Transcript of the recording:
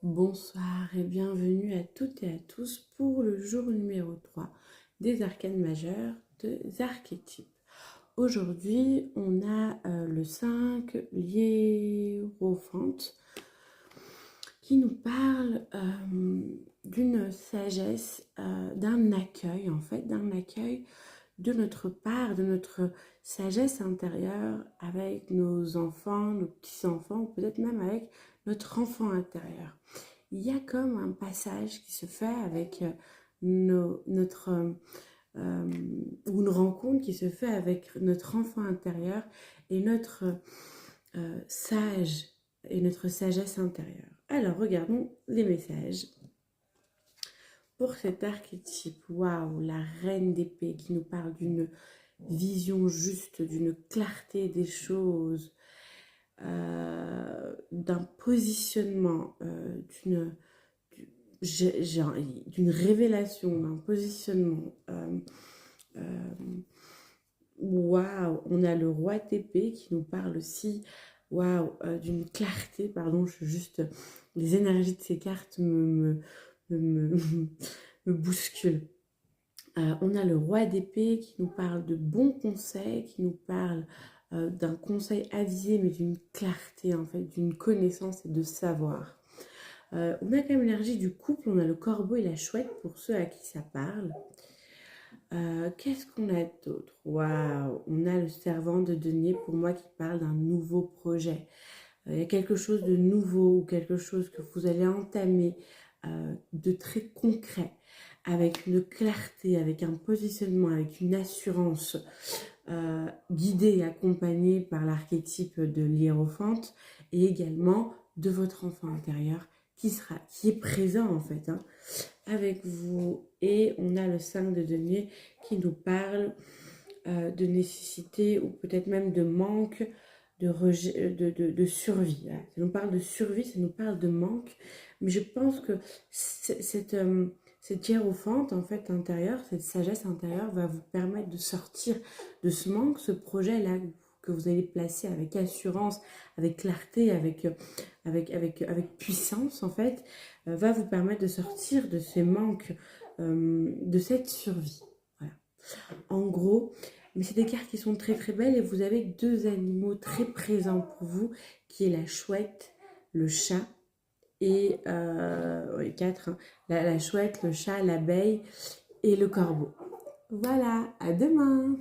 Bonsoir et bienvenue à toutes et à tous pour le jour numéro 3 des arcanes majeures des archétypes. Aujourd'hui, on a le 5 l'hiérophante qui nous parle d'une sagesse, d'un accueil en fait, d'un accueil de notre part, de notre sagesse intérieure avec nos enfants, nos petits-enfants, ou peut-être même avec notre enfant intérieur. Il y a comme un passage qui se fait avec ou une rencontre qui se fait avec notre enfant intérieur et notre sage et notre sagesse intérieure. Alors, regardons les messages. Pour cet archétype, waouh, la reine d'épée qui nous parle d'une vision juste, d'une clarté des choses, d'un positionnement, d'une révélation, d'un positionnement. Waouh, on a le roi d'épée qui nous parle aussi, waouh, d'une clarté, pardon, les énergies de ces cartes me bousculent. On a le roi d'épée qui nous parle de bons conseils, qui nous parle d'un conseil avisé, mais d'une clarté, en fait, d'une connaissance et de savoir. On a quand même l'énergie du couple, on a le corbeau et la chouette pour ceux à qui ça parle. Qu'est-ce qu'on a d'autre? Waouh, on a le servant de denier pour moi qui parle d'un nouveau projet. Il y a quelque chose de nouveau ou quelque chose que vous allez entamer de très concret, avec une clarté, avec un positionnement, avec une assurance, guidée et accompagnée par l'archétype de l'hiérophante et également de votre enfant intérieur qui est présent en fait avec vous. Et on a le 5 de denier qui nous parle de nécessité ou peut-être même de manque, de survie. Voilà. Ça nous parle de survie, ça nous parle de manque, mais je pense que cette hiérophante en fait intérieure, cette sagesse intérieure va vous permettre de sortir de ce manque, ce projet-là que vous allez placer avec assurance, avec clarté, avec puissance en fait, va vous permettre de sortir de ces manques, de cette survie. Voilà. En gros, mais c'est des cartes qui sont très très belles et vous avez deux animaux très présents pour vous, qui est la chouette, le chat et quatre, hein, la chouette, le chat, l'abeille et le corbeau. Voilà, à demain!